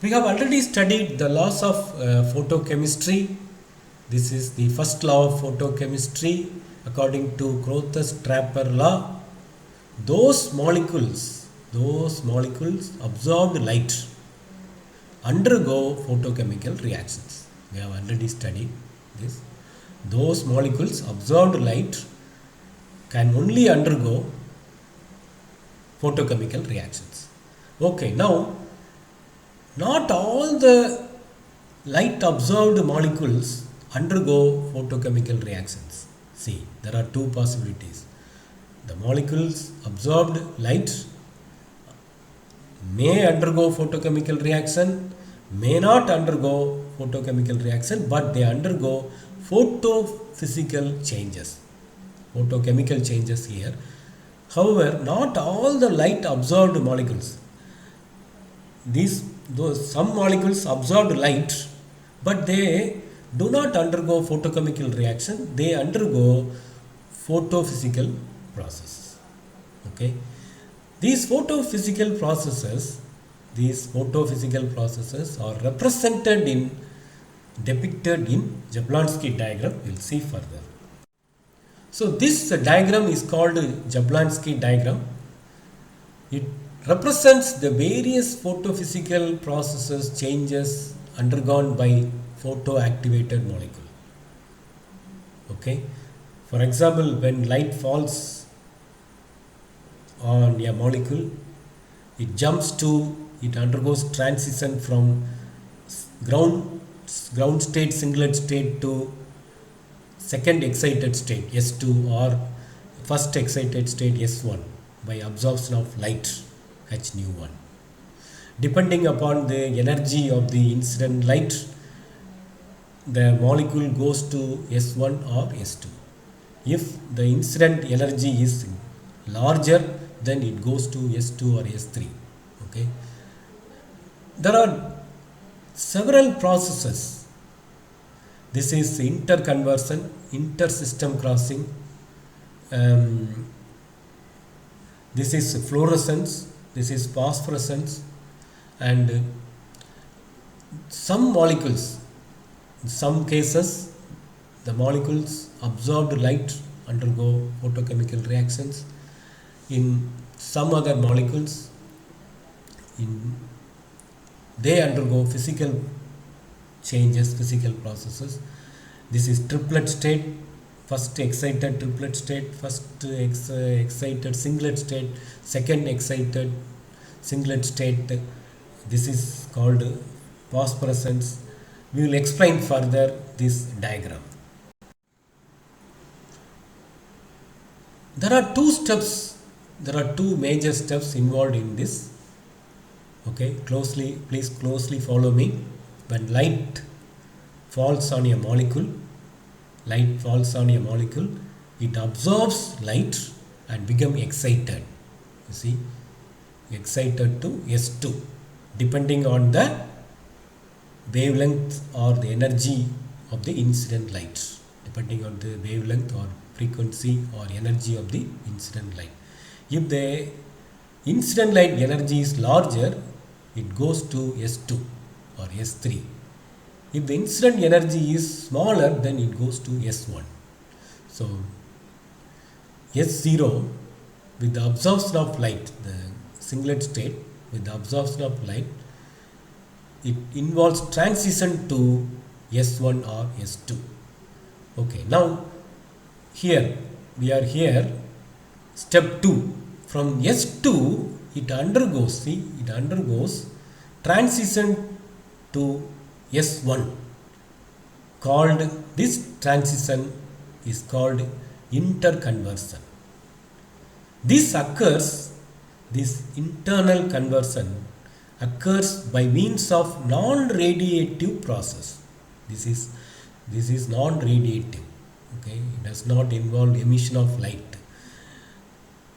We have already studied the laws of photochemistry. This is the first law of photochemistry according to Crothes-Draper law. Those molecules absorbed light undergo photochemical reactions. We have already studied this. Those molecules absorbed light can only undergo photochemical reactions. Okay, now not all the light absorbed molecules undergo photochemical reactions. See, there are two possibilities. The molecules absorbed light may undergo photochemical reaction, may not undergo photochemical reaction, but they undergo photophysical changes, photochemical changes here. However, not all the light absorbed molecules, some molecules absorb light, but they do not undergo photochemical reaction, they undergo photophysical processes. Okay, these photophysical processes are depicted in Jablonski diagram. We'll see further. So this diagram is called Jablonski diagram. It represents the various photophysical processes changes undergone by photoactivated molecule. Okay, for example, when light falls on a molecule, it undergoes transition from ground state, singlet state to second excited state S2 or first excited state S1 by absorption of light H nu 1. Depending upon the energy of the incident light, the molecule goes to S1 or S2. If the incident energy is larger, then it goes to S2 or S3. Okay, there are several processes. This is interconversion, intersystem crossing, this is fluorescence, this is phosphorescence, and some molecules, in some cases, the molecules absorbed light undergo photochemical reactions. In some other molecules, they undergo physical changes, physical processes. This is triplet state, first excited triplet state, first excited singlet state, second excited singlet state. This is called phosphorescence. We will explain further this diagram. There are two major steps involved in this. Okay, please closely follow me. When light falls on a molecule, it absorbs light and become excited. You see, excited to S2, depending on the wavelength or the energy of the incident light, depending on the wavelength or frequency or energy of the incident light. If the incident light energy is larger, it goes to S2 or S3. If the incident energy is smaller, then it goes to S1. So S0, with the absorption of light, the singlet state, with the absorption of light, it involves transition to S1 or S2. Okay, now we are here, step 2. From S2, it undergoes transition to S1. This transition is called interconversion. This internal conversion occurs by means of non-radiative process. This is non-radiative. Okay, it does not involve emission of light.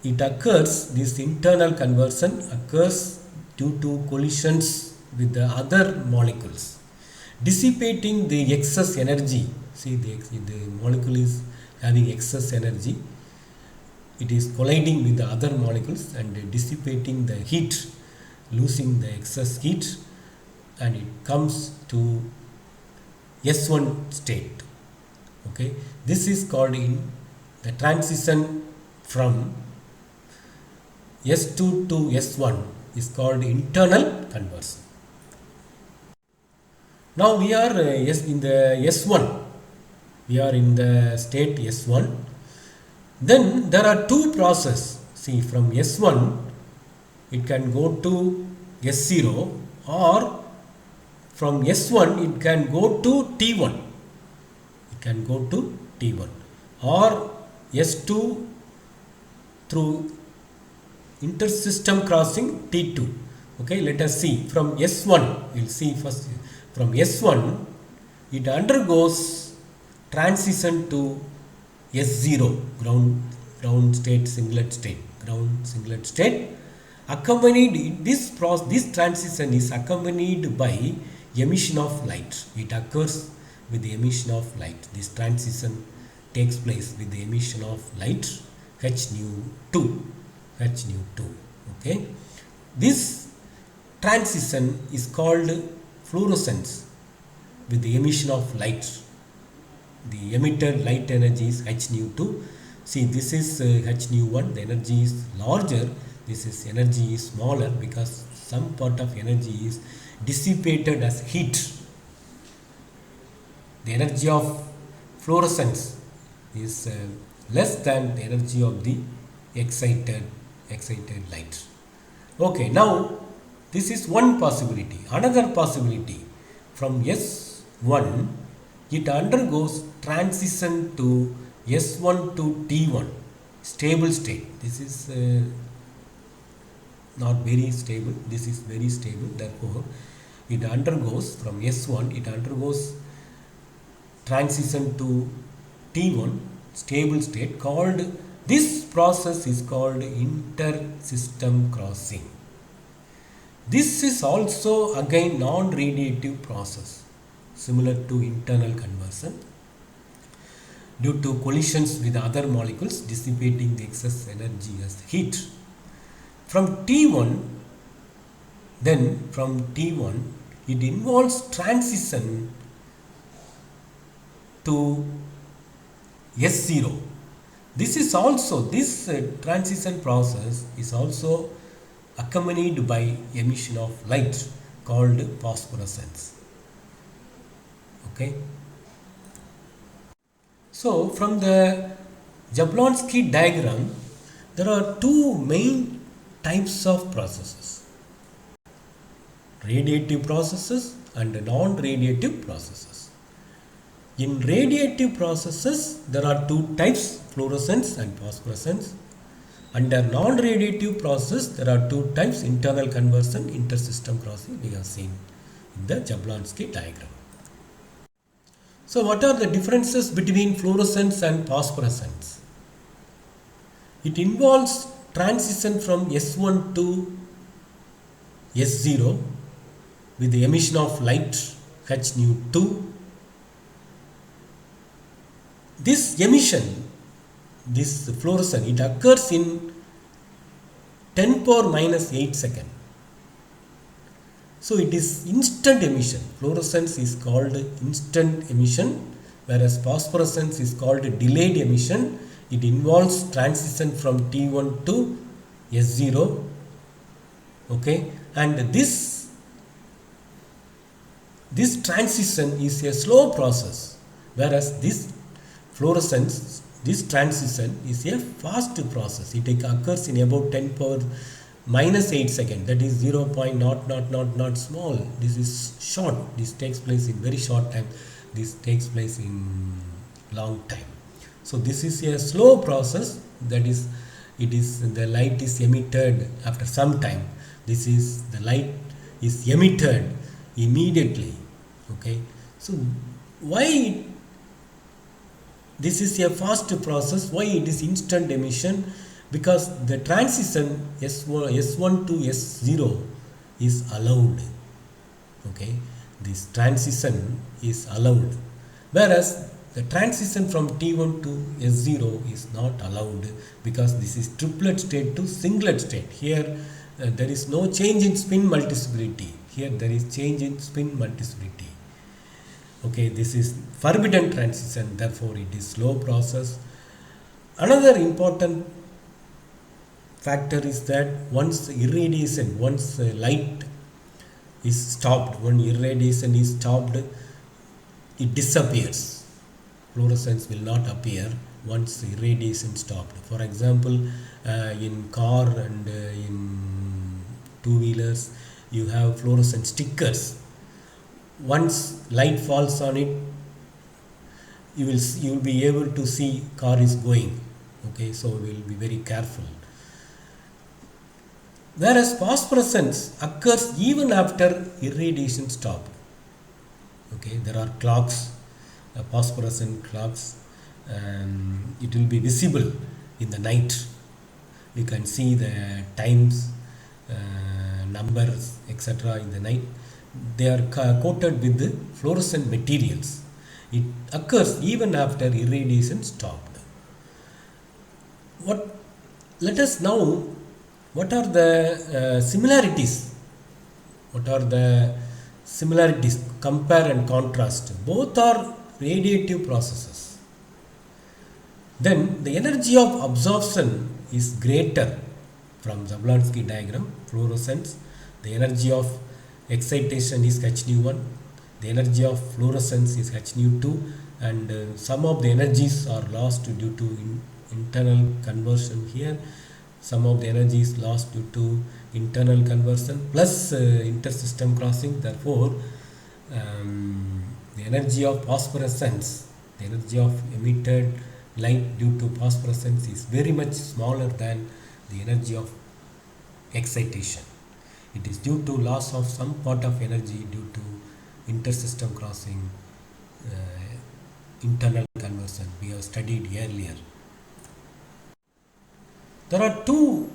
This internal conversion occurs due to collisions with the other molecules, dissipating the excess energy. See, the molecule is having excess energy. It is colliding with the other molecules and dissipating the heat, losing the excess heat and it comes to S1 state. Okay, this is called in the transition from S2 to S1 is called internal conversion. Now we are in the S1. We are in the state S1. Then there are two processes. See, from S1 it can go to S0, or from S1 it can go to T1. It can go to T1 or S2 through intersystem crossing T2. Okay, let us see from S1. We'll see first from S1 it undergoes transition to S0, ground state, singlet state, ground singlet state. Accompanied this transition is accompanied by emission of light. It occurs with the emission of light. This transition takes place with the emission of light, H nu 2. Okay, this transition is called fluorescence with the emission of light. The emitted light energy is H nu 2. See, this is H nu 1. The energy is larger. This is energy is smaller because some part of energy is dissipated as heat. The energy of fluorescence is less than the energy of the excited light. Okay, now this is one possibility. Another possibility, from S1 it undergoes transition to S1 to T1, stable state. This is not very stable. This is very stable. Therefore, it undergoes from S1. It undergoes transition to T1, stable state. This process is called intersystem crossing. This is also again non-radiative process, similar to internal conversion, due to collisions with other molecules dissipating the excess energy as heat. From T1, it involves transition to S0. This transition process is also accompanied by emission of light called phosphorescence. Okay. So from the Jablonski diagram, there are two main types of processes: radiative processes and non-radiative processes. In radiative processes, there are two types, fluorescence and phosphorescence. Under non-radiative process, there are two types, internal conversion, intersystem crossing. We have seen in the Jablonski diagram. So what are the differences between fluorescence and phosphorescence? It involves transition from S1 to S0 with the emission of light, H nu 2. This emission, this fluorescence, it occurs in 10 power minus 8 seconds. So it is instant emission. Fluorescence is called instant emission, whereas phosphorescence is called delayed emission. It involves transition from T1 to S0. Okay, and this transition is a slow process, whereas this transition is a fast process. It occurs in about 10 power minus 8 seconds. That is 0.000 small. This is short. This takes place in very short time. This takes place in long time. So this is a slow process. That is, the light is emitted after some time. The light is emitted immediately. Okay. So why this is a fast process? Why it is instant emission? Because the transition S1 to S0 is allowed. Okay, this transition is allowed, whereas the transition from T1 to S0 is not allowed, because this is triplet state to singlet state. Here there is no change in spin multiplicity. here there is change in spin multiplicity. Okay, this is forbidden transition, therefore it is slow process. Another important factor is that once irradiation, once light is stopped, when irradiation is stopped, it disappears. Fluorescence will not appear once irradiation stopped. For example, in car and in two-wheelers, you have fluorescent stickers. Once light falls on it, you will be able to see car is going. Okay, so we will be very careful. Whereas phosphorescence occurs even after irradiation stopped. Okay, there are clocks, phosphorescent clocks, and it will be visible in the night. You can see the times, numbers, etc. in the night. They are coated with the fluorescent materials. It occurs even after irradiation stopped. Let us know what are the similarities. What are the similarities? Compare and contrast. Both are radiative processes. Then the energy of absorption is greater from Jablonski diagram. Fluorescence, the energy of excitation is h nu 1, the energy of fluorescence is h nu 2, and some of the energies are lost due to internal conversion here. Some of the energy is lost due to internal conversion plus intersystem crossing. Therefore, the energy of phosphorescence, the energy of emitted light due to phosphorescence is very much smaller than the energy of excitation. It is due to loss of some part of energy due to intersystem crossing, internal conversion we have studied earlier. There are two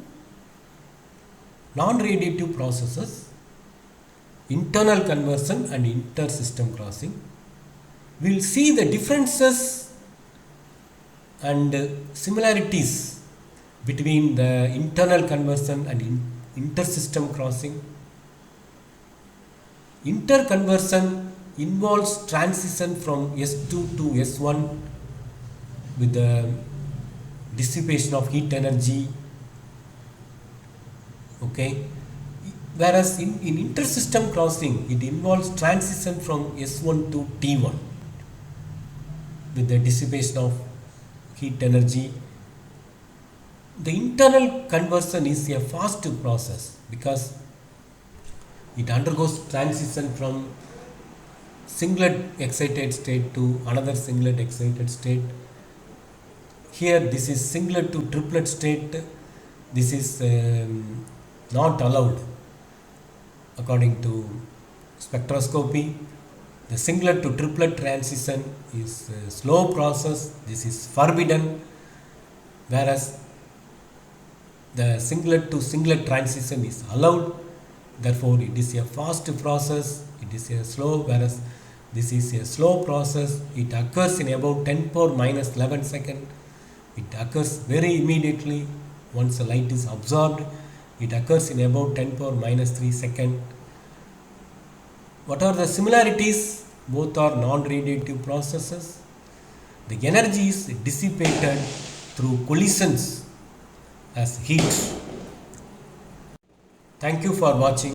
non-radiative processes, internal conversion and intersystem crossing. We will see the differences and similarities between the internal conversion and intersystem crossing. Interconversion involves transition from S2 to S1 with the dissipation of heat energy. Okay, whereas in intersystem crossing it involves transition from S1 to T1 with the dissipation of heat energy. The internal conversion is a fast process because it undergoes transition from singlet excited state to another singlet excited state. Here this is singlet to triplet state. This is not allowed according to spectroscopy. The singlet to triplet transition is a slow process. This is forbidden, whereas the singlet to singlet transition is allowed. Therefore, it is a fast process. It is a slow, whereas this is a slow process. It occurs in about 10 power minus 11 second. It occurs very immediately once the light is absorbed. It occurs in about 10 power minus 3 second. What are the similarities? Both are non-radiative processes. The energy is dissipated through collisions as heat. Thank you for watching.